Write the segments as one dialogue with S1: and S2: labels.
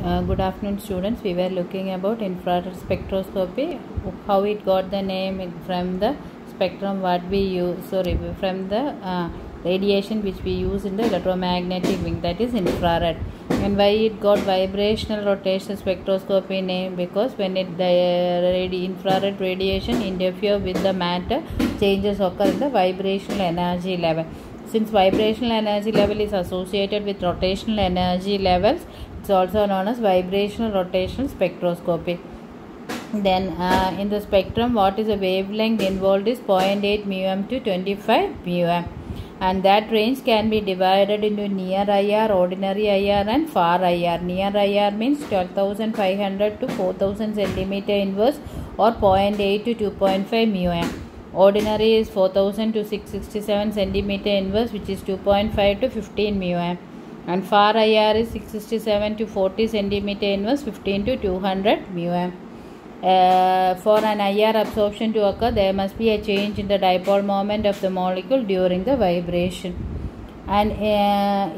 S1: Good afternoon, students. We were looking about infrared spectroscopy, how it got the name from the spectrum what we use, from the radiation which we use in the electromagnetic wing, that is infrared. And why it got vibrational rotation spectroscopy name, because when the infrared radiation interfere with the matter, changes occur in the vibrational energy level. Since vibrational energy level is associated with rotational energy levels, it's also known as vibrational rotational spectroscopy. Then in the spectrum, what is the wavelength involved is 0.8 μm to 25 μm, and that range can be divided into near IR, ordinary IR and far IR. Near IR means 12,500 to 4,000 cm inverse or 0.8 to 2.5 μm. Ordinary is 4,000 to 667 cm inverse, which is 2.5 to 15 μm. And far IR is 667 to 40 cm inverse, 15 to 200 μm. For an IR absorption to occur, there must be a change in the dipole moment of the molecule during the vibration. And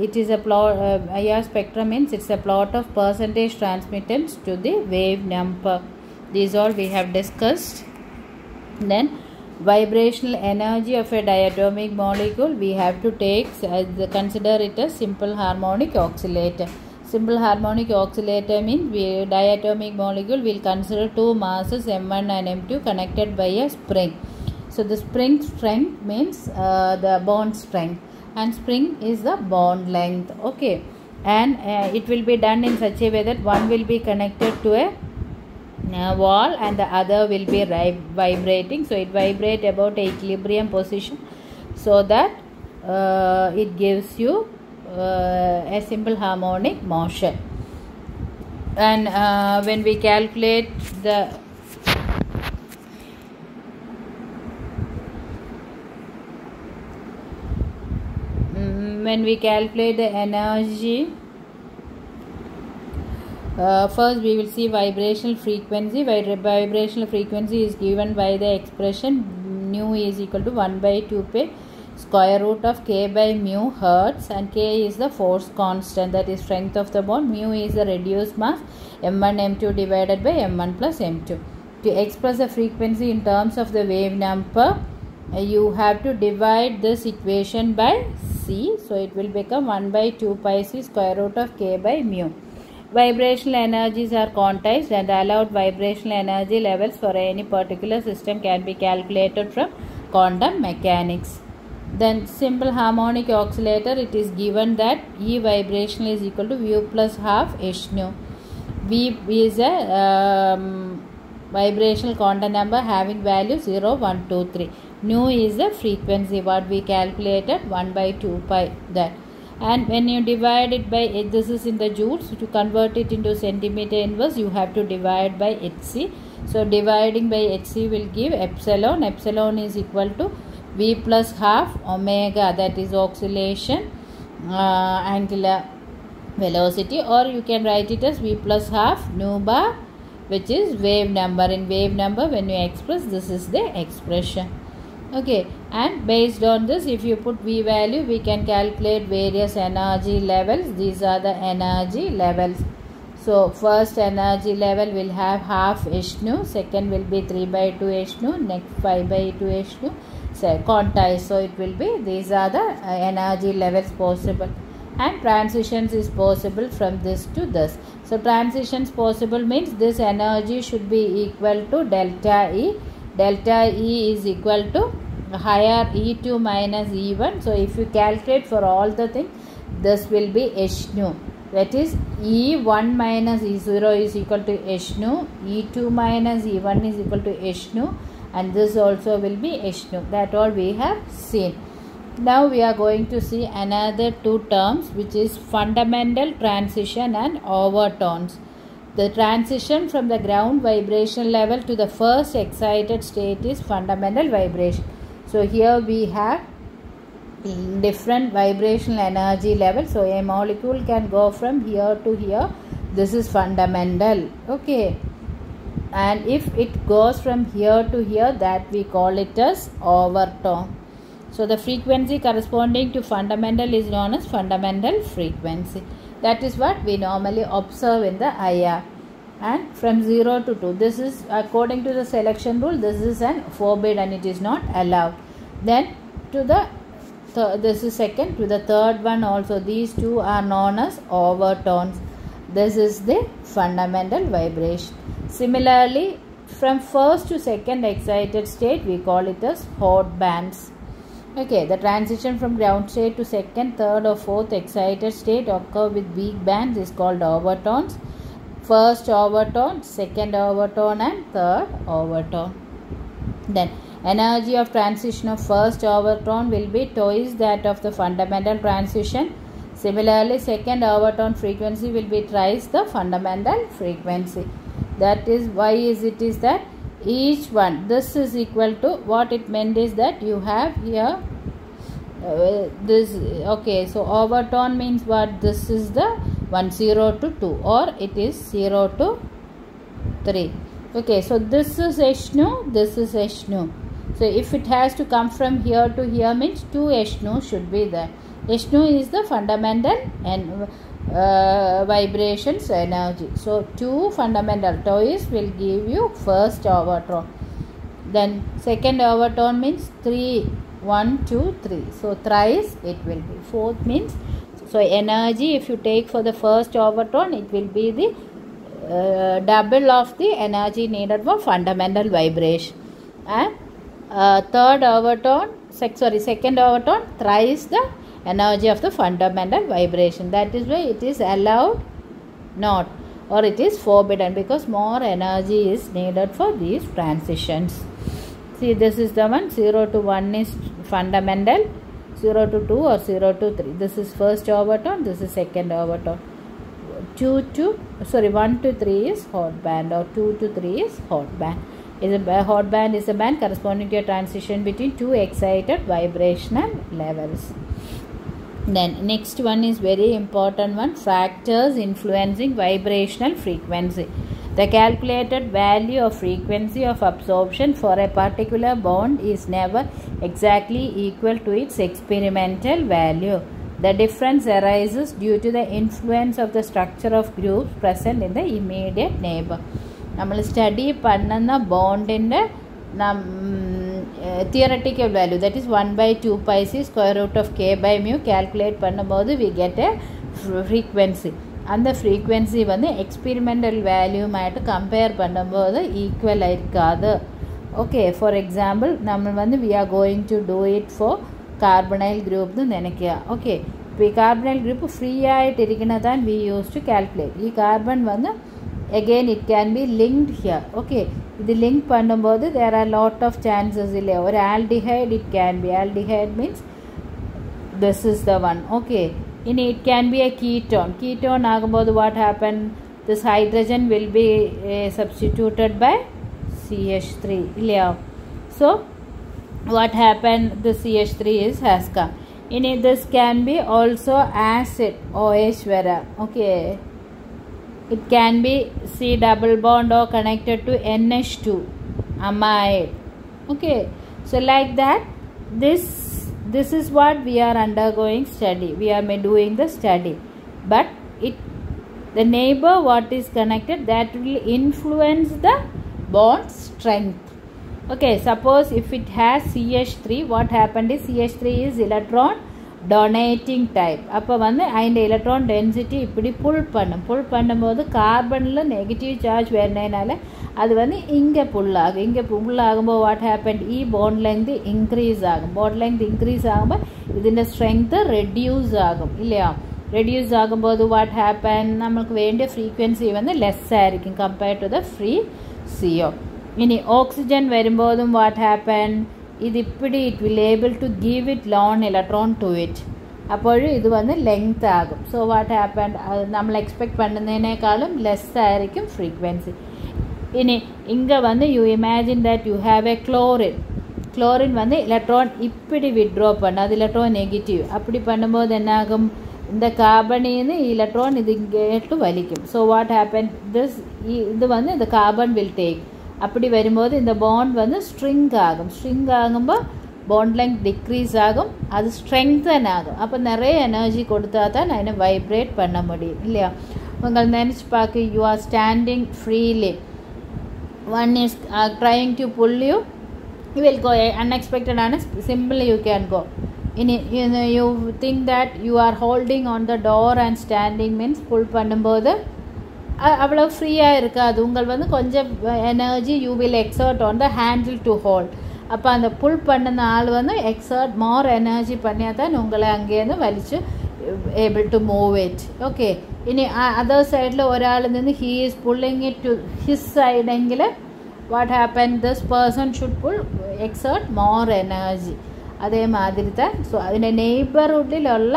S1: it is a plot, IR spectrum means it's a plot of percentage transmittance to the wave number. These all we have discussed. Then vibrational energy of a diatomic molecule, we have to consider it as simple harmonic oscillator. Simple harmonic oscillator means diatomic molecule will consider two masses m1 and m2 connected by a spring. So the spring strength means the bond strength, and spring is the bond length. Okay, and it will be done in such a way that one will be connected to a wall and the other will be vibrating. So it vibrate about equilibrium position, so that it gives you a simple harmonic motion. And when we calculate the energy, first we will see vibrational frequency. Vibrational frequency is given by the expression nu is equal to 1 by 2 pi square root of k by mu hertz, and k is the force constant, that is strength of the bond. Mu is the reduced mass m1 m2 divided by m1 plus m2. To express the frequency in terms of the wave number, you have to divide this equation by c, so it will become 1 by 2 pi c square root of k by mu. Vibrational energies are quantized, and the allowed vibrational energy levels for any particular system can be calculated from quantum mechanics. Then simple harmonic oscillator, it is given that E vibrational is equal to v plus half h nu. V is a vibrational quantum number having value 0, 1, 2, 3. Nu is the frequency what we calculated, 1 by 2 pi that. And when you divide it by, this is in the joules, to convert it into centimeter inverse, you have to divide by hc. So dividing by hc will give epsilon. Epsilon is equal to v plus half omega, that is oscillation angular velocity, or you can write it as v plus half nu bar, which is wave number. In wave number, when you express, this is the expression. Okay, and based on this, if you put v value, we can calculate various energy levels. These are the energy levels. So first energy level will have half h nu, second will be 3 by 2 h nu, next 5 by 2 h nu, so quantized. So it will be, these are the energy levels possible, and transitions is possible from this to this. So transitions possible means this energy should be equal to delta E. Delta E is equal to higher E2 minus E1. So if you calculate for all the things, this will be h nu, that is E1 minus E0 is equal to h nu, E2 minus E1 is equal to h nu, and this also will be h nu. That all we have seen. Now we are going to see another two terms, which is fundamental transition and overtones. The transition from the ground vibration level to the first excited state is fundamental vibration. So here we have different vibrational energy levels. So a molecule can go from here to here. This is fundamental. Okay. And if it goes from here to here, that we call it as overtone. So the frequency corresponding to fundamental is known as fundamental frequency. That is what we normally observe in the IR. And from 0 to 2, this is according to the selection rule, this is an forbidden, it is not allowed. Then to the this is second, to the third one also, these two are known as overtones. This is the fundamental vibration. Similarly, from first to second excited state, we call it as hot bands. Okay, the transition from ground state to second, third or fourth excited state occur with weak bands is called overtones. First overtone, second overtone and third overtone. Then energy of transition of first overtone will be twice that of the fundamental transition. Similarly, second overtone frequency will be thrice the fundamental frequency. That is why it is that each one, this is equal to, what it meant is that you have here this, okay, so overtone means what? This is the 1 0 to 2, or it is 0 to 3. Okay, so this is H nu, this is H nu. So if it has to come from here to here means 2 H nu should be there. H nu is the fundamental and vibrations energy. So 2 fundamental twice will give you first overtone. Then second overtone means 3, 1, 2, 3. So thrice it will be. Fourth means, so energy if you take for the first overtone, it will be the double of the energy needed for fundamental vibration. And third overtone, second overtone, thrice the energy of the fundamental vibration. That is why it is allowed not, or it is forbidden, because more energy is needed for these transitions. See, this is the one, 0 to 1 is fundamental, 0 to 2 or 0 to 3. This is first overtone, this is second overtone. 1 to 3 is hot band, or 2 to 3 is hot band. Hot band is a band corresponding to a transition between two excited vibrational levels. Then next one is very important one, factors influencing vibrational frequency. The calculated value of frequency of absorption for a particular bond is never exactly equal to its experimental value. The difference arises due to the influence of the structure of groups present in the immediate neighbor. We study the bond in the theoretical value, that is 1 by 2 pi c square root of k by mu. Calculate பண்ணும்போது we get a frequency. And the frequency வந்து experimental value மாட்டு compare பண்ணும்போது equal ஆயிருக்காது. Okay, for example, நம்ம வந்து we are going to do it for carbonyl group னு நினைக்கியா. Okay, இப்போ carbonyl group free ஆயிட்டு இருக்குனதான் we used to calculate. ಈ carbon வந்து again it can be linked here. Okay, இது link பண்ணும்போது there are lot of chances இல்லையா. ஒரு aldehyde it can be, aldehyde means this is the one. Okay, it can be a ketone. Ketone ஆகும்போது what happened? This hydrogen will be substituted by CH3 இல்லையா. So what happened? The CH3 has come. This can be also acid OH vera. Okay, it can be C double bond or connected to NH2 amide. Okay, so like that, this is what we are undergoing study. We are doing the study, but the neighbor what is connected, that will influence the bond strength. Okay, suppose if it has CH3, what happened is CH3 is electron donating type. அப்போ வந்து இந்த electron density இப்படி pull பண்ணும்போது கார்பனில் negative charge வரனால அது வந்து இங்கே புல் ஆகும்போது what happen, bond length increase ஆகும். bond length increase ஆகும்போது ഇതിൻ്റെ strength reduce ஆகும் இல்லையா. reduce ஆகும்போது வாட் ஹேப்பன், நமக்கு வேண்டிய frequency வந்து less ஆയിരിக்கும் compared to the free CO. oxygen வரும்போதும் what happened, இது இப்படி it will able to give it lone electron to it. அப்போது இது வந்து length ஆகும். So what happened, நம்ம expect பண்ணுனேனேக்காலும் less ஆയിരിக்கும் frequency. இங்க வந்து you imagine that you have a chlorine வந்து electron இப்படி withdraw பண்ண, அது electron negative. அப்படி பண்ணும்போது என்ன ஆகும், இந்த கார்பனின் electron இது இங்கே வலிக்கும். So what happened, இது வந்து இந்த carbon will take. அப்படி வரும்போது இந்த bond வந்து string ஆகும்போது bond length decrease ஆகும், அது strengthen ஆகும். அப்போ நிறைய எனர்ஜி கொடுத்தா தான் அதை வைப்ரேட் பண்ண முடியும் இல்லையா? உங்கள் நினச்சி பார்க்க, you are standing freely, one is trying to pull you, you will go unexpected and simply you can go. You think that you are holding on the door and standing means pull பண்ணும்போது அவ்வளோ ஃப்ரீயாக இருக்காது. உங்கள் வந்து கொஞ்சம் energy you will exert on the handle to hold. அப்போ அந்த புல் பண்ணின ஆள் வந்து எக்ஸர்ட் மோர் எனர்ஜி பண்ணியா தான் உங்களை அங்கேருந்து വലിച്ച് able to move it. Okay, ഇനി അതർ സൈഡിൽ ഒരാൾ നിന്ന് he is pulling it to his സൈഡെങ്കിൽ what happen, this person should pull exert more energy. അതേമാതിരി தான். ஸோ അതിൻ്റെ നെയ്ബർഹുഡിലുള്ള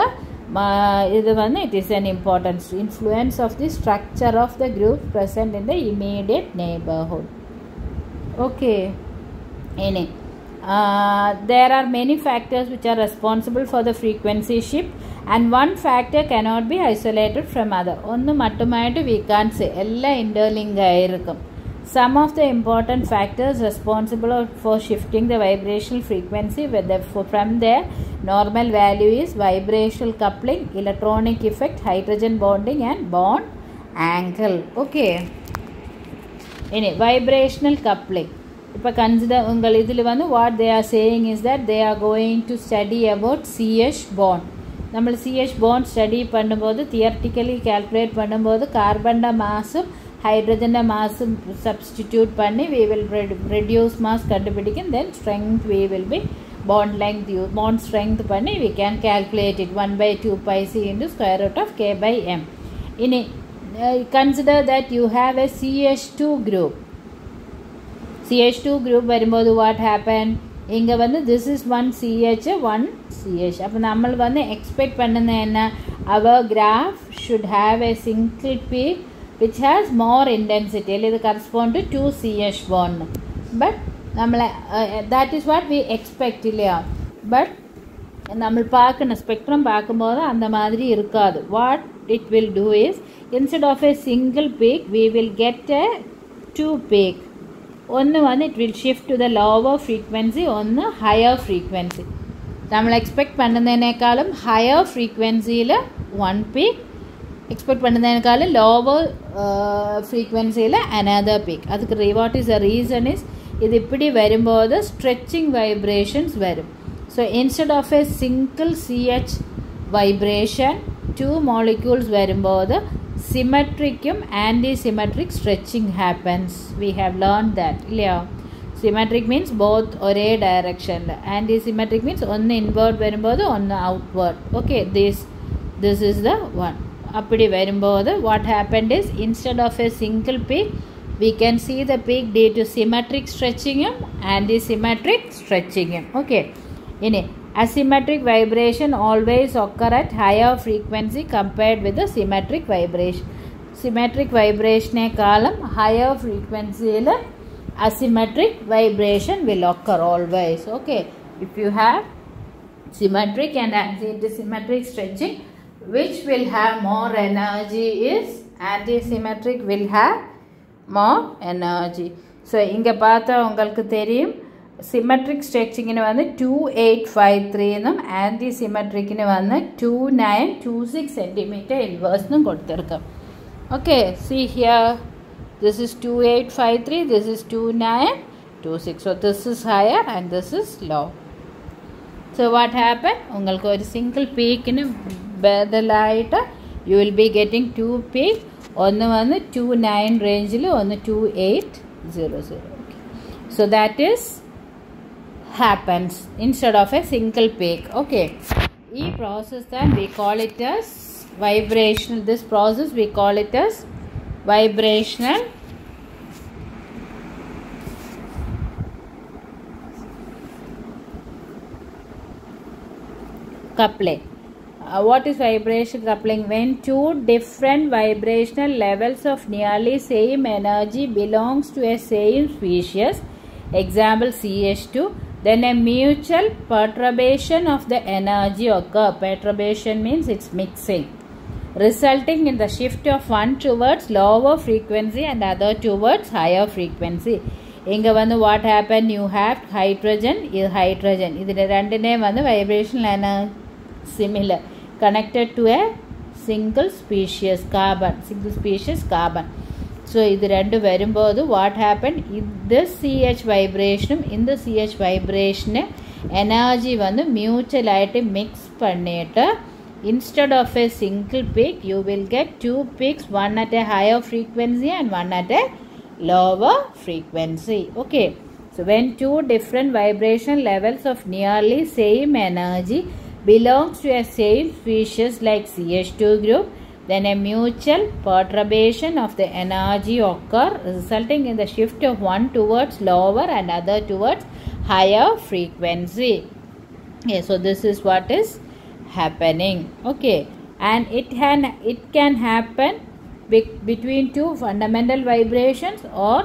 S1: இது வந்து it is an important influence of the structure of the group present in the immediate neighborhood. Okay, there are many factors which are responsible for the frequency shift, and one factor cannot be isolated from other. ഒന്ന് மட்டுமாயிட்டு we can't say, எல்லாம் interlink ஆயிருக்கும். Some of the important factors responsible for shifting the vibrational frequency from their normal value is vibrational coupling, electronic effect, hydrogen bonding and bond angle. Okay, vibrational coupling. இப்போ consider உங்கள் இதில் வந்து what they are saying is that they are going to study about CH bond. നമ്മൾ CH bond study பண்ணும்போது theoretically calculate பண்ணும்போது கார்பன்ட மாஸும் hydrogen மாஸும் substitute பண்ணி we will reduce mass கண்டுபிடிக்கும். then strength we will be bond length, bond strength பண்ணி we can calculate it 1/2 pi c into square root of k by m. இனி consider that you have a CH2 group. CH2 group வரும்போது what happen, இங்கே வந்து this is one CH, one CH. அப்போ நம்ம வந்து expect பண்ணுறது என்ன, our graph should have a single peak which has more intensity. It corresponds to 2 CH bond. But that is what we expect இல்லையா? But நம்ம பார்க்கணும், ஸ்பெக்ட்ரம் பார்க்கும்போது அந்த மாதிரி இருக்காது. What it will do is, instead of a single peak we will get a 2 peak. ஒன்று வந்து it will shift to the lower frequency, ஒன்று higher frequency. നമ്മൾ എക്സ്പെക്ട് பண்ணுന്നതിനേക്കാളും higher frequencyயில் 1 peak, எக்ஸ்பெக்ட் பண்ணதுனால லோவர் ஃப்ரீக்வன்சியில் another peak. அதுக்கு what is the reason is, இது இப்படி வரும்போது ஸ்ட்ரெச்சிங் வைப்ரேஷன்ஸ் வரும். So instead of a single CH vibration 2 molecules வரும்போது சிமெட்ரிக்கும் antisymmetric stretching happens. We have learn that இல்லையா? சிமெட்ரிக் மீன்ஸ் போத் ஒரே டைரக்ஷனில், ஆன்டி சிமெட்ரிக் மீன்ஸ் ஒன்று இன்வர்ட் வரும்போது ஒன்று outward. Okay, this is the one. அப்படி வரும்போது what happened is, instead of a single peak we can see the peak due to symmetric stretching and anti-symmetric stretching. Okay, in asymmetric vibration always occur at higher frequency compared with the symmetric vibration. Symmetric vibration column higher frequency asymmetric vibration will occur always. Okay, if you have symmetric and anti-symmetric stretching, which will have more energy is anti-symmetric will have more energy. So இங்கே பார்த்தா உங்களுக்கு தெரியும், symmetric stretching வந்து 2853 னும் anti-symmetric வந்து 2926 cm inverse னும் கொடுத்திருக்கோம். Okay, see here, this is 2853, this is 2926. So this is higher and this is low. So what happened, உங்களுக்கு ஒரு single peak பதிலாயிட்டு you will be getting 2 peak. ஒன்று வந்து 29 ரேஞ்சில், ஒன்று 2800. Okay, so that is happens instead of a single peak. Okay, this process then we call it as vibrational. This process we call it as vibrational coupling. What is vibration coupling? When two different vibrational levels of nearly same energy belongs to a same species, example CH2, then a mutual perturbation of the energy occur. Perturbation means it's mixing, resulting in the shift of one towards lower frequency and other towards higher frequency. இங்கே வந்து what happened, you have hydrogen, இது hydrogen, இதில் ரெண்டுனே வந்து vibrational energy similar connected to a single species carbon. So இது ரெண்டு வரும்போது what happened, this CH vibration இந்த CH vibration energy வந்து mutual ஆயிட்டு mix பண்ணிட்டு instead of a single peak you will get two peaks, one at a higher frequency and one at a lower frequency. Okay, so when two different vibration levels of nearly same energy belongs to a same species like CH2 group, then a mutual perturbation of the energy occur, resulting in the shift of one towards lower and other towards higher frequency. Okay, so this is what is happening. Okay, and it can happen between two fundamental vibrations or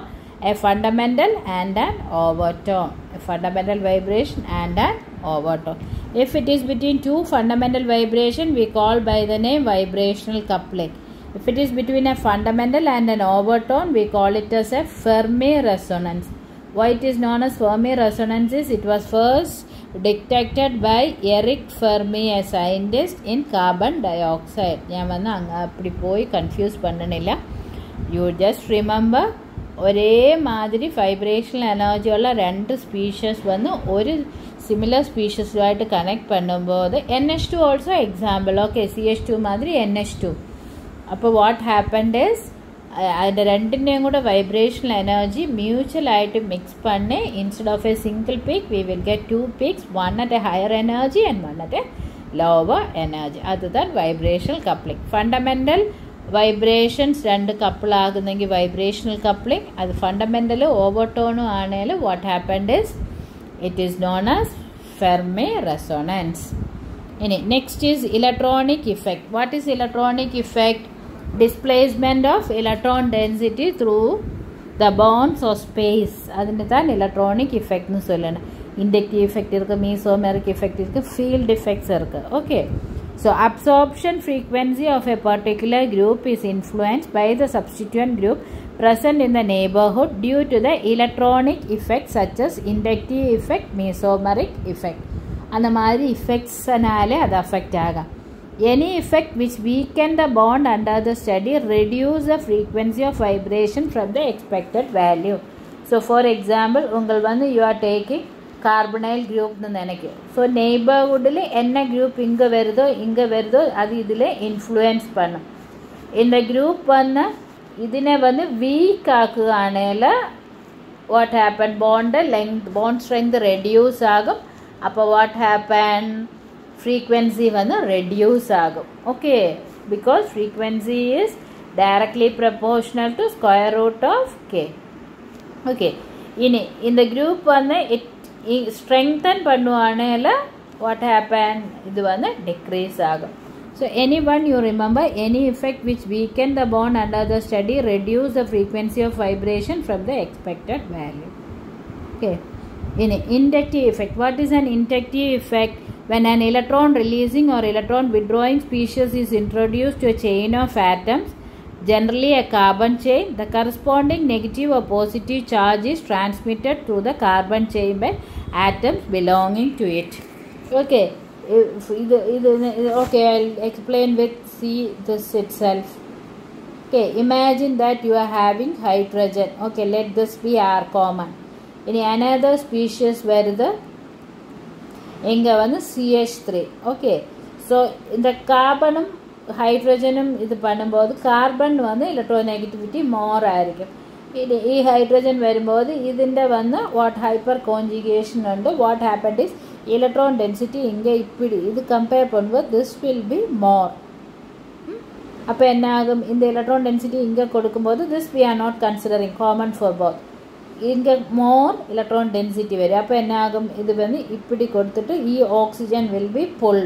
S1: a fundamental and an overtone. A fundamental vibration and an overtone. If it is between two fundamental vibration, we call by the name vibrational coupling. If it is between a fundamental and an overtone, we call it as a Fermi resonance. Why it is known as Fermi resonance is it was first detected by Eric Fermi, a scientist in carbon dioxide. ഞാൻ വന്ന് அப்படி போய் confuse பண்ணனிല്ല. You just remember ഒരേ മാതിരി vibrational energy ഉള്ള രണ്ട് species വന്ന് ഒരു സിമിലർ സ്പീഷീസുമായിട്ട് കണക്ട് பண்ணும்போது NH2 also example. Okay, CH2 മാതിരി NH2. അപ്പോൾ വാട്ട് ഹാപ്പൻഡ് ഇസ് അതിൻ്റെ രണ്ടിൻ്റെയും കൂടെ വൈബ്രേഷണൽ എനർജി മ്യൂച്വൽ ആയിട്ട് മിക്സ് பண்ணி instead of a single peak we will get two peaks, one at a higher energy and one at a lower energy. അതുതാണ് vibrational coupling. Fundamental vibrations രണ്ട് couple ആകുന്നെങ്കിൽ vibrational coupling, അത് fundamental ഓവർടോണും ആണെങ്കിൽ what happened is it is known as Fermi resonance. ഇനി next is electronic effect. What is electronic effect? Displacement of electron density through the bonds of space. അതിന് தான் electronic effect னு சொல்லணும். Inductive effect இருக்கு, mesomeric effect இருக்கு, field effects இருக்கு. Okay, so absorption frequency of a particular group is influenced by the substituent group present in the neighborhood due to the electronic effects such as inductive effect, mesomeric effect. அந்த மாதிரி effectsனாலே அது affect ஆகும். Any effect which weaken the bond under the study reduce the frequency of vibration from the expected value. So for example, ungal vandu you are taking carbonyl group nu nenakku. So neighborhood il enna group inga verudho adu idile influence pannum. In the group vanna idine vandu weak aakuanela what happen, bond length, bond strength reduce agum. Appo what happen, frequency வந்து reduce ஆகும். Okay, because frequency is directly proportional to square root of k. Okay, இனி இந்த group வந்து it strengthen பண்ணுவானேல what happen, இது வந்து decrease ஆகும். So anyone you remember, any effect which weaken the bond under the study reduce the frequency of vibration from the expected value. Okay, இனி inductive effect. What is an inductive effect? When an electron releasing or electron withdrawing species is introduced to a chain of atoms, generally a carbon chain, the corresponding negative or positive charge is transmitted through the carbon chain by atoms belonging to it. Okay, okay, I'll explain with this itself. Okay, imagine that you are having hydrogen. Okay, let this be R common. In another species where the இங்கே வந்து CH3. Okay, so இந்த கார்பனும் ஹைட்ரஜனும் இது பண்ணும்போது carbon வந்து electronegativity மோர் ஆയിരിക്കും. ഈ hydrogen വരുമ്പോൾ ഇതിൻ്റെ വന്ന് വാട്ട് ഹൈപ്പർ കോൺജുഗേഷൻ ഉണ്ട്. What happened is electron density ഇங்கே இப்படி இது கம்பேர் பண்ணும்போது திஸ் வில் பி மோர். அப்போ என்ன ஆகும், இந்த எலக்ட்ரான் டென்சிட்டி இங்கே கொடுக்கும்போது this we are not considering common for both. இங்கே மோர் எலக்ட்ரான் டென்சிட்டி வரும். அப்போ என்ன ஆகும், இது வந்து இப்படி கொடுத்துட்டு ഈ ഓക്സിജൻ வில் பி புல்.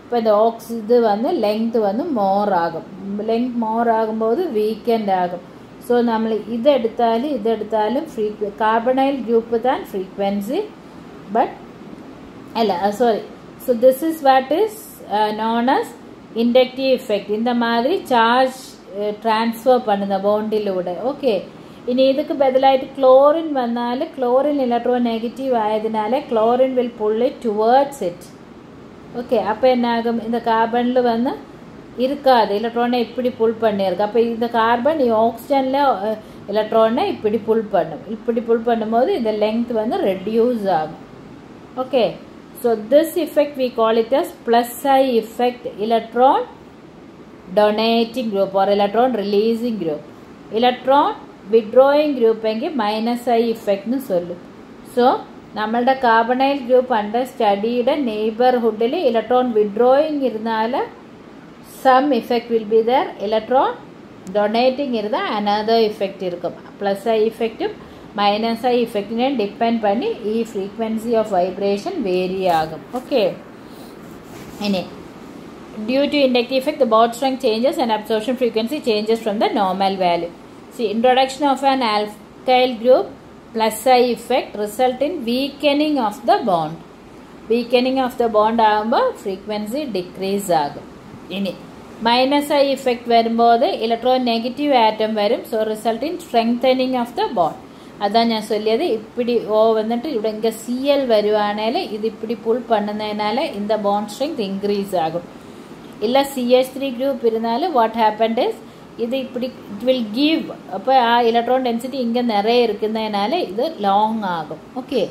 S1: இப்போ இந்த இது வந்து லெங்த் வந்து மோர் ஆகும். லெங்த் மோர் ஆகும்போது வீக்கெண்ட் ஆகும். ஸோ നമ്മൾ ഇതെടുത്താലും കാർബണൈൽ ഗ്രൂപ്പ് தான் ഫ്രീക്വൻസി பட் അല്ല sorry. So this is what is known as inductive effect. இந்த மாதிரி சார்ஜ் ட்ரான்ஸ்ஃபர் பண்ணுத பவுண்டிலூടെ. ஓகே, ഇനി ഇതൊക്കെ ബദലായിട്ട് ക്ലോറിൻ വന്നാൽ ക്ലോറിൻ ഇലക്ട്രോൺ നെഗറ്റീവ് ആയതിനാൽ chlorine will pull it towards it. Okay, அப்போ என்ன ஆகும், இந்த கார்பனில் வந்து இருக்காது, எலக்ட்ரானை இப்படி புல் பண்ணியிருக்கு. அப்போ இந்த கார்பன் ஆக்சிஜனில் எலக்ட்ரானை இப்படி புல் பண்ணும். இப்படி புல் பண்ணும்போது இந்த லெங்த் வந்து ரெடியூஸ் ஆகும். Okay, so this effect we call it as plus I effect electron donating group or electron releasing group. electron withdrawing group എങ്കിൽ മൈനസ് ഐ ഇഫക്ട്നു ചൊല്ലും. സോ നമ്മളുടെ കാർബണൈൽ ഗ്രൂപ്പ് അണ്ടർ സ്റ്റഡിയുടെ നെയ്ബർഹുഡിൽ ഇലക്ട്രോൺ വിഡ്രോയിങ് ഇരുന്നാൽ some effect will be there, electron donating இருந்தால் another effect இருக்கும். Plus I இஃபெக்டும் மைனஸ் ஐ இஃபெக்டினை டிபெண்ட் பண்ணி ഈ ഫ്രീക്വൻസി ഓഫ് വൈബ്രേഷൻ വേരി ആകും. ഓക്കെ, ഇനി due to inductive effect the bond strength changes and absorption frequency changes from the normal value. See, introduction of an alkyl group plus I effect result in weakening of the bond. Weakening of the bond ആകുമ്പോൾ frequency decrease ആകും. ഇനി minus I effect വരുമ്പോൾ electron negative atom വരും. So result in strengthening of the bond. അതാണ് ഞാൻ ചൊല്ലിയത്. ഇപ്പിടി ഓ വന്നിട്ട് ഇവിടെ ഇങ്ങനെ സി എൽ വരുവാണെങ്കിൽ ഇതിപ്പിടി പുൾ പണ്ണുന്നതിനാൽ இந்த ബോണ്ട് സ്ട്രെങ്ത് ഇൻക്രീസ് ആകും. ഇല്ല CH3 ഗ്രൂപ്പ് ഇരുന്നാലും വാട്ട് ഹാപ്പൻഡ് ഇസ് ഇത് ഇപ്പിടി ഇറ്റ് വിൽ ഗീവ്, അപ്പോൾ ആ ഇലക്ട്രോൺ ഡെൻസിറ്റി ഇങ്ങനെ നിറയെ ഇരിക്കുന്നതിനാൽ ഇത് ലോങ് ആകും. ഓക്കെ,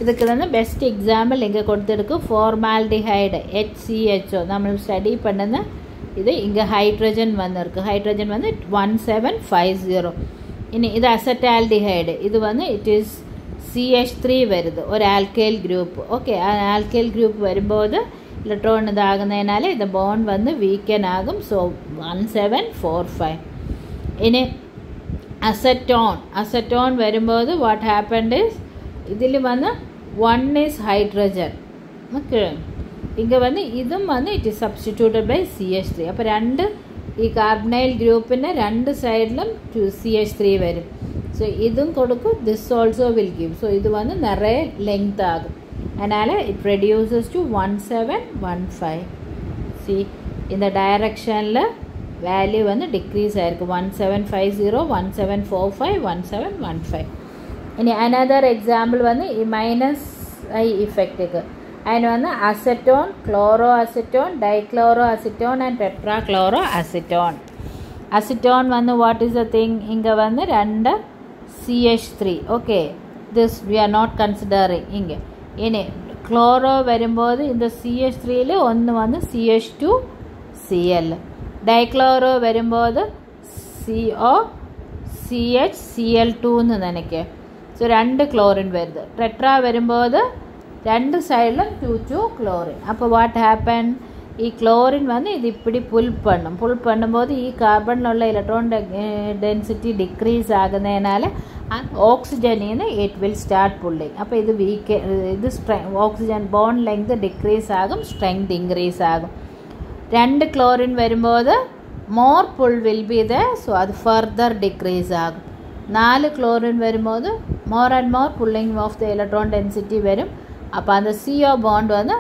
S1: ഇതൊക്കെ തന്നെ ബെസ്റ്റ് എക്സാമ്പിൾ ഇങ്ങനെ കൊടുത്തെടുക്കും. ഫോർമാൽഡിഹൈഡ് HCHO നമ്മൾ സ്റ്റഡി പണ്ടുന്ന ഇത് ഇങ്ങനെ ഹൈഡ്രജൻ വന്നിருக்கு. ഹൈഡ്രജൻ വന്ന് 1750. ഇനി ഇത് അസറ്റാൽഡിഹൈഡ്, ഇത് വന്ന് ഇറ്റ് ഈസ് CH3 വരുന്നത് ഒരു ആൽക്കൈൽ ഗ്രൂപ്പ്. ഓക്കെ, ആ ആൽക്കൈൽ ഗ്രൂപ്പ് വരുമ്പോൾ ഇലക്ട്രോൺ ഇതാകുന്നതിനാൽ ഇത് ബോണ്ട് വന്ന് വീക്കൻ ആകും. സോ 1745. ഇനി അസറ്റോൺ വരുമ്പോൾ വാട്ട് ഹാപ്പൻഡ് ഇസ് ഇതിൽ വന്ന് 1 ഈസ് ഹൈഡ്രജൻ. ഓക്കെ, ഇങ്ങനെ വന്ന് ഇതും വന്ന് it is substituted by CH3. അപ്പോൾ രണ്ട് ഈ കാർബണൈൽ ഗ്രൂപ്പിൻ്റെ രണ്ട് സൈഡിലും CH3 വരും. സോ ഇതും കൊടുക്കും, this also will give. So ഇത് വന്ന് നിറയെ ലെങ്ത് ആകും. അതിനാൽ ഇറ്റ് റെഡ്യൂസസ് ടു 1715. സി இந்த ഡയറക്ഷനിൽ വാല്യൂ വന്ന് ഡിക്രീസ് ആയിരിക്കും. 1750, 1745, 1715. ഇനി അനദർ എക്സാമ്പിൾ വന്ന് ഈ മൈനസ് ഐ ഇഫക്റ്റ്. അതിന് വന്ന് acetone, chloroacetone, dichloroacetone and tetrachloroacetone. Acetone വന്ന് വാട്ട് ഈസ് ദ തിങ്, ഇங்கே വന്ന് 2 CH3. Okay, this we are not considering. ഇங்கே ഇനി ക്ലോറോ വരുമ്പോൾ இந்த CH3യിൽ ഒന്ന് വന്ന് CH2Cl. ഡൈക്ലോറോ വരുമ്പോൾ COCH Cl2 എന്ന് നനയ്ക്കുക. സോ 2 ക്ലോറിൻ വരുന്നത്. ടെട്രാ വരുമ്പോൾ രണ്ട് സൈഡിലും 2 ക്ലോറിൻ. അപ്പോൾ വാട്ട് ഹാപ്പൻ, ഈ ക്ലോറിൻ വന്ന് ഇത് ഇപ്പിടി പുൽ പണ്ണുമ്പോൾ ഈ കാർബണിലുള്ള ഇലക്ട്രോൺ ഡെൻസിറ്റി ഡിക്രീസ് ആകുന്നതിനാൽ ഓക്സിജനിൽ നിന്ന് ഇറ്റ് വിൽ സ്റ്റാർട്ട് പുള്ളിങ്. അപ്പോൾ ഇത് ഇത് ഓക്സിജൻ ബോണ്ട് ലെങ്ത് ഡിക്രീസ് ആകും, സ്ട്രെങ്ത് ഇൻക്രീസ് ആകും. 2 ക്ലോറിൻ വരുമ്പോൾ more pull will be the, so അത് ഫർദർ ഡിക്രീസ് ആകും. 4 ക്ലോറിൻ വരുമ്പോൾ more and more pulling of the electron density വരും. അപ്പോൾ അത് CO ബോണ്ട് വന്ന്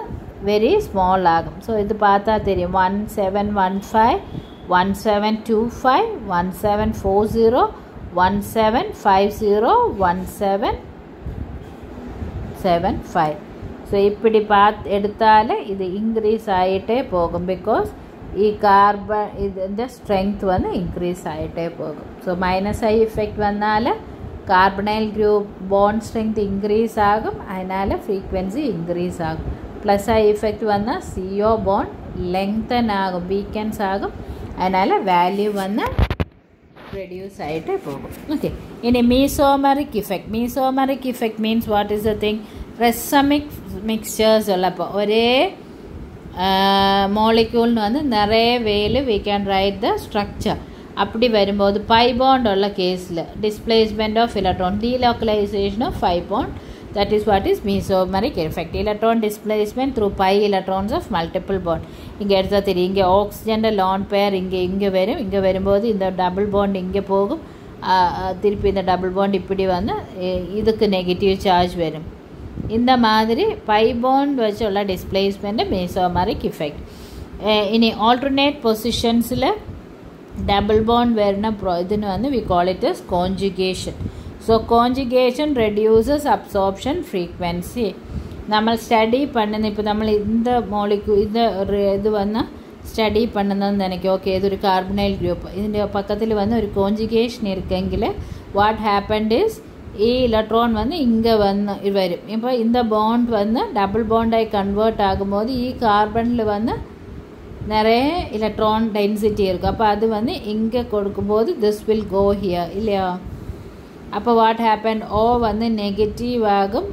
S1: വെരി സ്മോൾ ആകും. സോ ഇത് பார்த்தாൽ தெரியும் 1715, 1725, 1740, 1750, 1775. സോ ഇപ്പിടി എടുത്താൽ ഇത് ഇൻക്രീസ് ആയിട്ടേ പോകും. ബിക്കോസ് ഈ കാർബൺ ഇതിൻ്റെ സ്ട്രെങ്ത് വന്ന് ഇൻക്രീസ് ആയിട്ടേ പോകും. സോ മൈനസ് ഐ ഇഫക്റ്റ് വന്നാൽ carbonyl group bond strength increase ആകും, അതിനാൽ ഫ്രീക്വൻസി ഇൻക്രീസ് ആകും. പ്ലസ് ഐ ഇഫക്റ്റ് വന്നാൽ CO ബോണ്ട് ലെങ്തൻ ആകും, വീക്കൻസ് ആകും, അതിനാൽ വാല്യൂ വന്ന് റെഡ്യൂസ് ആയിട്ട് പോകും. ഓക്കെ, ഇനി mesomeric effect. Mesomeric effect means what is the thing, racemic mixtures ഉള്ളപ്പോൾ ഒരേ മോളിക്യൂളിന് വന്ന് നിറയെ വേയിൽ we can write the structure. அப்படி வரும்போது பை பாண்ட் உள்ள கேஸில் displacement of electron, delocalization of pi bond, that is what is mesomeric effect. Electron displacement through pi electrons of multiple bond. இங்கே எடுத்தால் தெரியும், இங்கே ஆக்சிஜன் லான் பேர் இங்கே வரும். இங்கே வரும்போது இந்த டபுள் பாண்ட் இங்கே போகும், திருப்பி இந்த டபுள் பாண்ட் இப்படி வந்து இதுக்கு நெகட்டிவ் சார்ஜ் வரும். இந்த மாதிரி பை பாண்ட் வச்சுள்ள டிஸ்பிளேஸ்மெண்ட் mesomeric effect. இனி ஆல்டர்னேட் பொசிஷன்ஸில் double bond varna idinu vandu we call it as conjugation. So conjugation reduces absorption frequency. നമ്മൾ സ്റ്റഡി பண்ணுന്ന ഇപ്പോൾ നമ്മൾ இந்த മോളിക്യൂൾ ഇത് വന്ന് സ്റ്റഡി பண்ணுന്നതെന്ന് എനിക്ക് ഓക്കെ ഇതൊരു കാർബണൈൽ ഗ്രൂപ്പ് ഇതിൻ്റെ പക്കത്തിൽ വന്ന് ഒരു കോഞ്ചുഗേഷൻ ഇരിക്കെങ്കിൽ വാട്ട് ഹാപ്പൻഡ് ഈസ് ഈ ഇലക്ട്രോൺ വന്ന് ഇங்கே വന്ന് വരും. ഇപ്പോൾ இந்த ബോണ്ട് വന്ന് ഡബിൾ ബോണ്ടായി കൺവേർട്ട് ആകുമ്പോൾ ഈ കാർബണിൽ വന്ന് நிறைய இலக்ட்ரான் டென்சிட்டி இருக்குது. அப்போ அது வந்து இங்கே கொடுக்கும்போது திஸ் வில் கோ ஹியர் இல்லையா. அப்போ வாட் ஹேப்பன் ஓ வந்து நெகட்டிவ் ஆகும்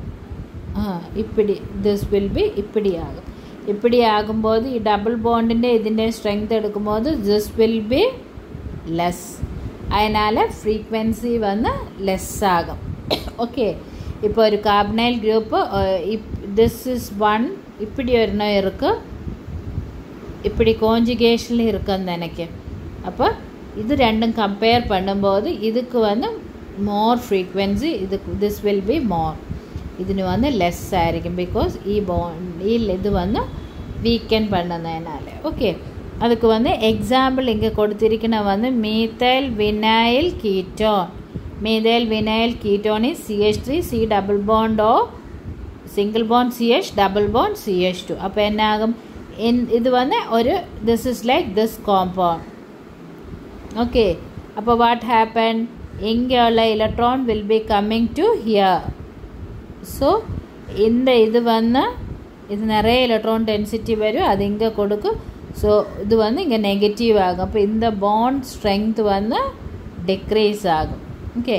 S1: இப்படி திஸ் வில் பி இப்படி ஆகும். இப்படி ஆகும்போது டபுள் பாண்டிൻ്റെ ഇതിൻ്റെ ஸ்ட்ரெങ്த் எடுக்கும்போது திஸ் வில் பி லெஸ். அதனால் ஃப்ரீக்வன்சி வந்து லெஸ் ஆகும். ஓகே இப்போ ஒரு carbonyl group this is one இப்படி ஒன்று இருக்குது இப்படி கோஞ்சுகேஷனில் இருக்குன்னு நினைக்கிறேன். அப்போ இது ரெண்டும் கம்பேர் பண்ணும்போது இதுக்கு வந்து மோர் ஃப்ரீக்வன்சி இதுக்கு திஸ் வில் பி மோர் ഇതിന് വന്ന് ലെസ് ആയിരിക്കും ബിക്കോസ് ഈ ഇത് വന്ന് വീക്കൻ பண்ணுന്നതിനാൽ. ഓക്കെ அதுக்கு வந்து எக்ஸாம்பிள் இங்கே கொடுத்திருக்கிற வந்து methyl vinyl ketone. Methyl vinyl ketone is CH3 C double bond O single bond CH double bond CH2. അപ്പോൾ എന്നാകും ഇത് വന്ന് ഒരു this is like this compound. Okay അപ്പോൾ what happened ഇങ്ങനെയുള്ള electron will be coming to here. So இந்த இது வந்து இது நிறைய எலக்ட்ரான் டென்சிட்டி வரும் அது இங்கே கொடுக்கும். ஸோ இது வந்து இங்கே நெகட்டிவ் ஆகும். அப்போ இந்த பாண்ட் ஸ்ட்ரென்த் வந்து டிக்ரீஸ் ஆகும். ஓகே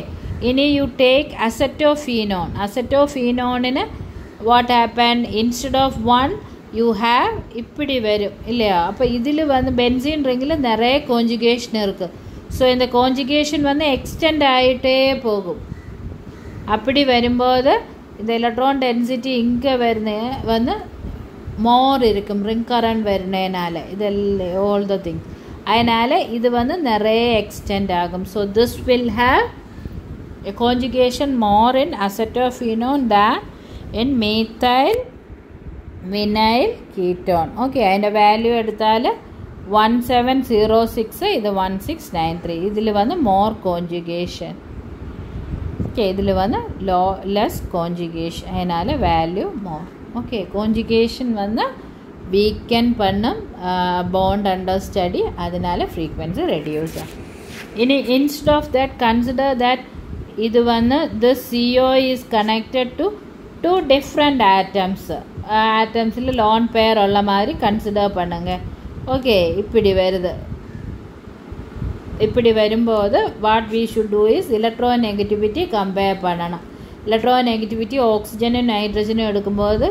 S1: இனி யூ டேக் அசெட்டோஃபீனோன். அசெட்டோஃபீனோன்னு what happen instead of one you have இப்படி வரும் இல்லையா. அப்போ இதில் வந்து பென்சீன் ரிங்கில் நிறைய கான்ஜுகேஷன் இருக்குது. ஸோ இந்த கான்ஜுகேஷன் வந்து எக்ஸ்டெண்ட் ஆகிட்டே போகும். அப்படி வரும்போது இந்த எலக்ட்ரான் டென்சிட்டி இங்கே வந்து மோர் இருக்கும் ரிங் கரண்ட் வருனதுனால இதெல்லாம் ஆல் த திங்ஸ். அதனால் இது வந்து நிறைய எக்ஸ்டெண்ட் ஆகும். So this will have a conjugation more in acetophenone than in methyl vinyl ketone. Okay അതിൻ്റെ വാല്യൂ എടുത്താൽ 1706 ഇത് 1693. ഇതിൽ வந்து மோர் கான்ஜுகேஷன். ஓகே இதில் வந்து லெஸ் கான்ஜுகேஷன் அதனால் வேல்யூ மோர். ஓகே கான்ஜுகேஷன் வந்து வீக்கன் பண்ணும் பாண்ட் அண்டர் ஸ்டடி அதனால் ஃப்ரீக்வன்சி ரெடியூஸ் ஆகும். இனி instead of that consider that இது வந்து this CO is connected to two different atoms. ஆட்டம்ஸில் லோன் பேர் உள்ள மாதிரி கன்சிடர் பண்ணுங்க. ஓகே இப்படி வருது. இப்படி வரும்போது what we should do is electronegativity compare பண்ணணும். எலக்ட்ரோநெகட்டிவிட்டி ஆக்சிஜனும் நைட்ரஜனும் எடுக்கும்போது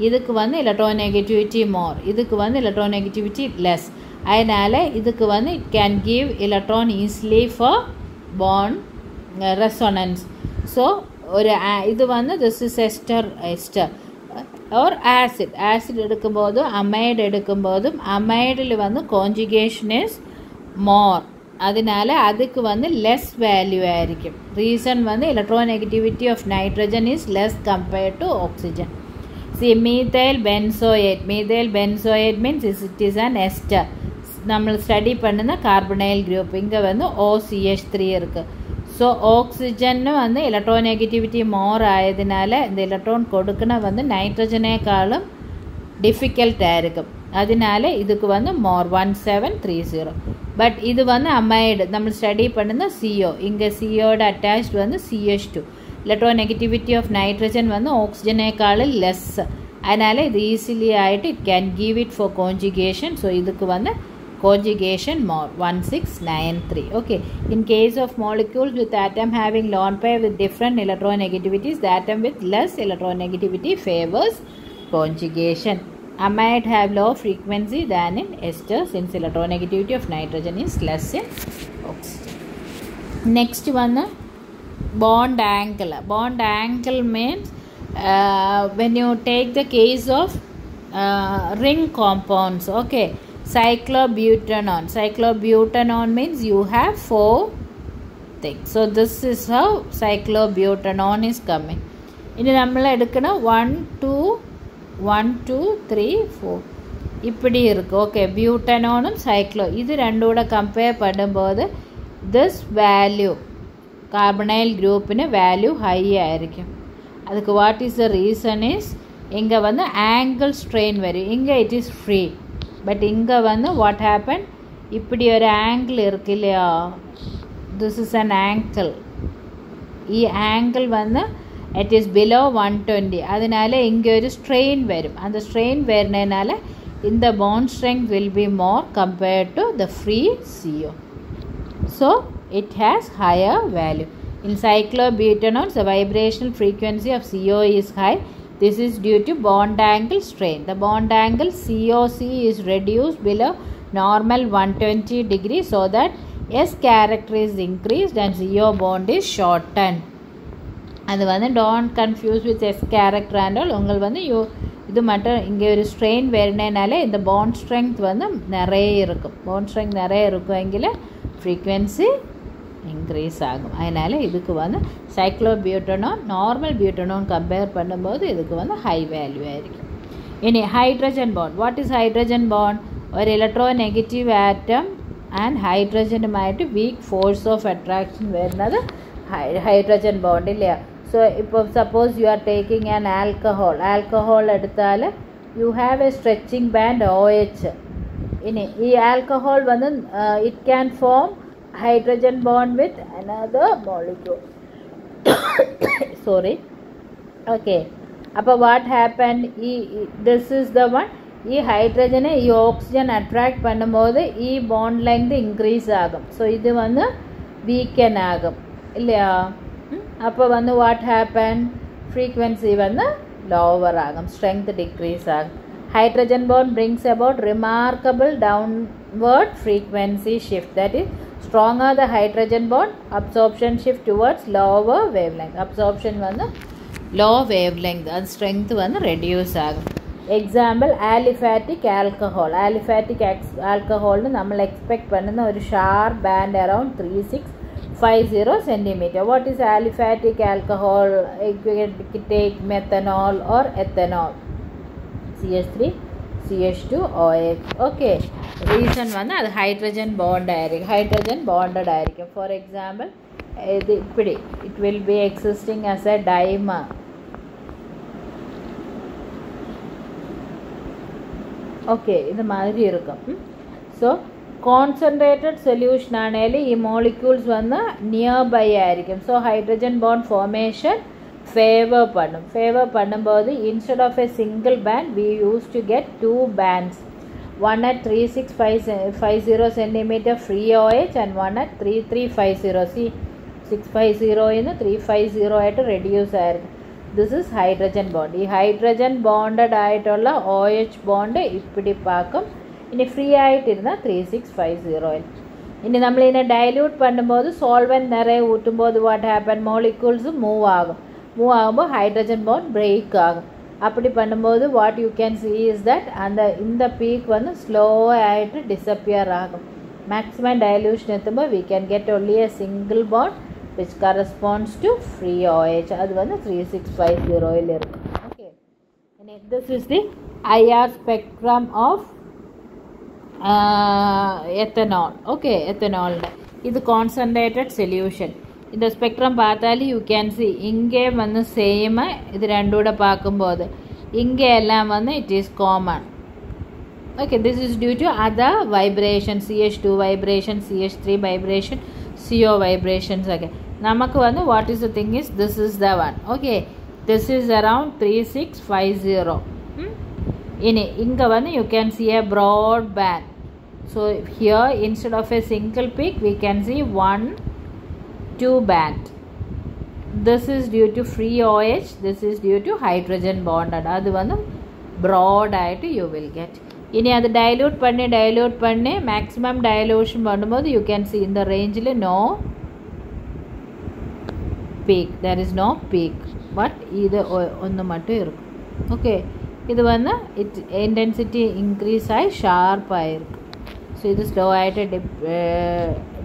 S1: இதுக்கு வந்து எலக்ட்ரோநெகட்டிவிட்டி மோர் இதுக்கு வந்து எலக்ட்ரோநெகட்டிவிட்டி லெஸ். அதனால் இதுக்கு வந்து it can give electron easily for bond resonance. So ஒரு இது வந்து this is ester or acid எடுக்கும்போதும் அமைடு எடுக்கும்போதும் அமைடில் வந்து கான்ஜுகேஷன் இஸ் மோர். அதனால அதுக்கு வந்து லெஸ் வேல்யூ ஆയിരിക്കും. ரீசன் வந்து electronegativity of nitrogen is less compared to oxygen. See methyl benzoate. Methyl benzoate means it is an ester. നമ്മൾ സ്റ്റഡി பண்ணுന്ന கார்பனைல் குரூப் இங்கே வந்து OCH3 இருக்குது. ஸோ ஆக்சிஜன்னு வந்து எலக்ட்ரோநெகட்டிவிட்டி மோர் ஆயதுனால இந்த எலக்ட்ரான் கொடுக்கணும் வந்து நைட்ரஜனேக்காളുம் டிஃபிகல்ட்டாக இருக்கும். அதனால இதுக்கு வந்து மோர் 1730. பட் இது வந்து அமைடு நம்ம ஸ்டடி பண்ணுന്ന CO இங்கே COட அட்டாச்ட் வந்து CH2. எலக்ட்ரோநெகட்டிவிட்டி ஆஃப் நைட்ரஜன் வந்து ஆக்சிஜனேக்காளும் லெஸ். அதனால் இது ஈஸிலி ஆகிட்டு it can give it for conjugation. So இதுக்கு வந்து conjugation more 1693. Okay, in case of molecules with atom having lone pair with different electronegativities, the atom with less electronegativity favors conjugation. Amide have low frequency than in ester since electronegativity of nitrogen is less in oxygen. Next one, bond angle. Bond angle means when you take the case of ring compounds. Okay, cyclobutanon. Cyclobutanon means you have 4 things. So this is how cyclobutanon is coming. ഇനി നമ്മൾ എടുക്കണം 1 2 3 4 இப்படி இருக்குது. Okay, பியூட்டனோனும் cyclo இது ரெண்டும் கூட compare பண்ணும்போது this value carbonyl குரூப்பிന് வேல்யூ ஹை ஆയിരിക്കും. அதுக்கு what is the reason is இங்கே வந்து ஆங்கிள் ஸ்ட்ரெயின் வரும். இங்கே இட் இஸ் ஃப்ரீ. பட் இங்கே வந்து வாட் ஹேப்பன், இப்படி ஒரு ஆங்கிள் இருக்கு இல்லையா, திஸ் இஸ் அன் ஆங்கிள். ഈ ആംഗിൾ വന്ന് ഇറ്റ് ഈസ് ബിലോ 120. അതിനാൽ ഇங்கே ഒരു സ്ട്രെയിൻ വരും. அந்த സ്ട്രെയിൻ വരുന്നതിനാൽ இந்த bond strength will be more compared to the free CO. So it has higher value. In cyclobutanones, the vibrational frequency of CO is high. This is due to bond angle strain. The bond angle COC is reduced below normal 120 degrees so that S character is increased and CO bond is shortened. அது வந்து don't confuse with S character and all. உங்கள் வந்து இது மட்டும் இங்கே ஒரு strain വരുന്നതിனால இந்த bond strength வந்து நிறைய இருக்கும். பாண்ட் ஸ்ட்ரெங்த் நிறைய இருக்குമെങ്കിൽ ஃப்ரீக்வன்சி இன்க்ரீஸ் ஆகும். அதனால் இதுக்கு வந்து சைக்ளோபியூட்டனோன் நார்மல் பியூட்டனோன் கம்பேர் பண்ணும்போது இதுக்கு வந்து ஹை வேல்யூ ஆയിരിക്കും. ഇനി hydrogen bond. What is hydrogen bond? ഒരു ഇലക്ട്രോ നെഗറ്റീവ് ആറ്റം ആൻഡ് ഹൈഡ്രജനുമായിട്ട് വീക്ക് ഫോഴ്സ് ഓഫ് അട്രാക്ഷൻ വരുന്നത് ഹൈഡ്രജൻ ബോണ്ട് ഇല്ല. സോ ഇപ്പോൾ suppose you are taking an alcohol എടുത്താൽ you have a stretching band OH. ഇനി ഈ ആൽക്കഹോൾ വന്ന് it can form hydrogen bond with another molecule. Sorry. Okay. Appa what happened? This is the one. ഈ ഹൈഡ്രജനെ ഈ oxygen attract பண்ணும்போது ഈ bond length increase ആകും. So ഇത് വന്ന് വീക്കൻ ആകും ഇല്ലയാ. അപ്പോൾ വന്ന് വാട്ട് ഹാപ്പൻ, ഫ്രീക്വൻസി വന്ന് ലോവർ ആകും, സ്ട്രെങ്ത് ഡിക്രീസ് ആകും. Hydrogen bond brings about remarkable downward frequency shift. That is stronger the hydrogen bond, absorption shift towards lower wavelength. Absorption vannu low wavelength, and strength vannu reduce agum. Example, aliphatic alcohol. Aliphatic alcohol nu nammal expect pannuna oru sharp band around 3650 cm. What is aliphatic alcohol? You take methanol or ethanol, CH3 CH2OH. Okay, reason வந்து அது hydrogen bond ஆയിരിക്കും, hydrogen bonded ஆയിരിக்கும். For example இது இப்படி it will be existing as a dimer. Okay, இது மாதிரி இருக்கும். So concentrated solution ஆனாலும் ഈ മോളിക്യൂൾസ് வந்து நியர்பை ஆയിരിக்கும். So hydrogen bond formation favour பண்ணும். ஃபேவர் பண்ணும்போது instead of a single band we used to get two bands, one at 3650 cm free OH and one at 3350. See, 650 in 350 ആയിട്ട് reduce ആയിരുന്നു. This is hydrogen bond. ഈ hydrogen bonded ആയിട്ടുള്ള OH bond ഇപ്പിടി പാക്കും. ഇനി free ആയിട്ടിരുന്ന 3650. ഇനി നമ്മളിതിനെ dilute பண்ணும்போது solvent நிறைய ஊற்றும்போது வாட் ஹேப்பன், മോളിക്യൂൾസ് മൂവ് ആകും. மூவ் ஆகும்போது ஹைட்ரஜன் பாண்ட் பிரேக் ஆகும். அப்படி பண்ணும்போது what you can see is that இந்த பீக் வந்து ஸ்லோ ஆகிட்டு டிஸப்பியர் ஆகும். மேக்ஸிமம் டைல்யூஷன் எத்தும்போது we can get only a single bond which corresponds to free OH. அது வந்து 3650 இருக்கும். Okay, this is the IR spectrum of ethanol. Okay, ethanol இது concentrated solution. இந்த ஸ்பெக்ட்ரம் பார்த்தாலும் யூ கேன் சி இங்கே வந்து சேமாக இது ரெண்டும் கூட பார்க்கும்போது இங்கே எல்லாம் வந்து it is common. Okay, this is due to other vibration, CH2 vibration, CH3 vibration, CO vibrations. Okay, நமக்கு வந்து what is the thing is this is the one. Okay, this is around 3650. இனி இங்கே வந்து you can see a broad band. So here instead of a single peak we can see 1-2 band. This is due to free OH, this is due to hydrogen bond. அது வந்து broad ஆயிட்டு you will get. இனி அது dilute பண்ணி maximum dilution பண்ணும்போது you can see in the range no peak, there is no peak, but இது ஒன்று மட்டும் இருக்கும். ஓகே, இது வந்து intensity increase ஆகி ஷார்ப் ஆகிருக்கு. ஸோ இது ஸ்லோ ஆகிட்டு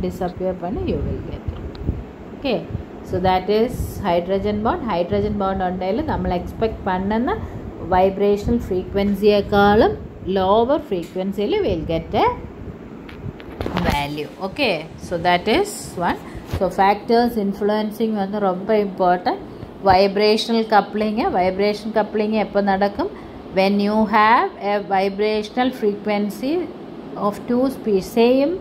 S1: disappear பண்ணி you will get. Okay, so that is hydrogen bond. Hydrogen bond உண்டையில் നമ്മൾ எக்ஸ்பெக்ட் பண்ணன வைப்ரேஷனல் ஃப்ரீக்வன்சியேக்காളുம் lower frequency we'll get a value. Okay, so that is one. So factors influencing on the ரொம்ப important. Vibrational coupling. Vibrational coupling எப்போ நடக்கும்? When you have a vibrational frequency of two species, same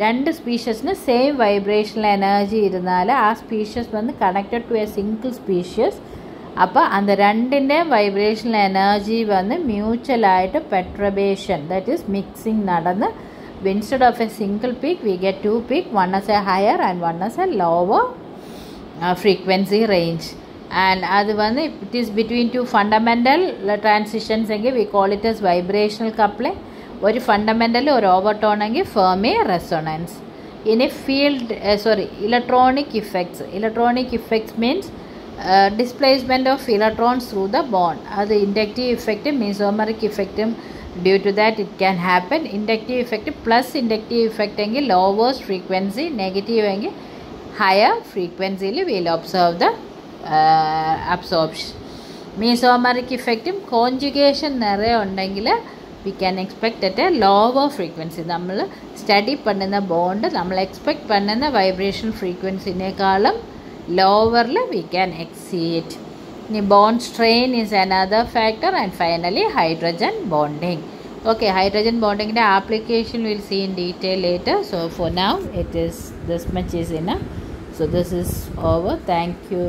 S1: രണ്ട് സ്പീഷ്യസിന് same vibrational energy ഇരുന്നാൽ ആ species വന്ന് connected to a single species. അപ്പോൾ അത് രണ്ടിൻ്റെ വൈബ്രേഷണൽ എനർജി വന്ന് മ്യൂച്വലായിട്ട് പെർട്രബേഷൻ, ദാറ്റ് ഈസ് മിക്സിങ് നടന്ന് instead of a single peak we get two peak, one as a higher and one as a lower frequency range. And അത് വന്ന് it is between two fundamental transitions എങ്കിൽ we call it as vibrational coupling. ഒരു fundamental ഒരു overtone എങ്കിൽ Fermi resonance. ഇനി field electronic effects. Electronic effects means displacement of electrons through the bond. അത് inductive ഇഫക്റ്റും mesomeric ഇഫക്റ്റും due to that it can happen. Inductive effect plus inductive effect എങ്കിൽ lowest frequency, negative എങ്കിൽ higher ഫ്രീക്വൻസിയിൽ will observe the absorption. Mesomeric ഇഫക്റ്റും conjugation നിറയെ ഉണ്ടെങ്കിൽ we can expect at a lower frequency. നമ്മൾ സ്റ്റഡി பண்ணுന്ന ബോണ്ട് നമ്മൾ എക്സ്പെക്ട് பண்ணுന്ന വൈബ്രേഷൻ ഫ്രീക്വൻസിനേക്കാളും ലോവറിൽ we can exceed. ഇനി bond strain is another factor and finally hydrogen bonding. Okay, hydrogen bonding the application we'll see in detail later. So for now it is this much is enough. So this is over. Thank you.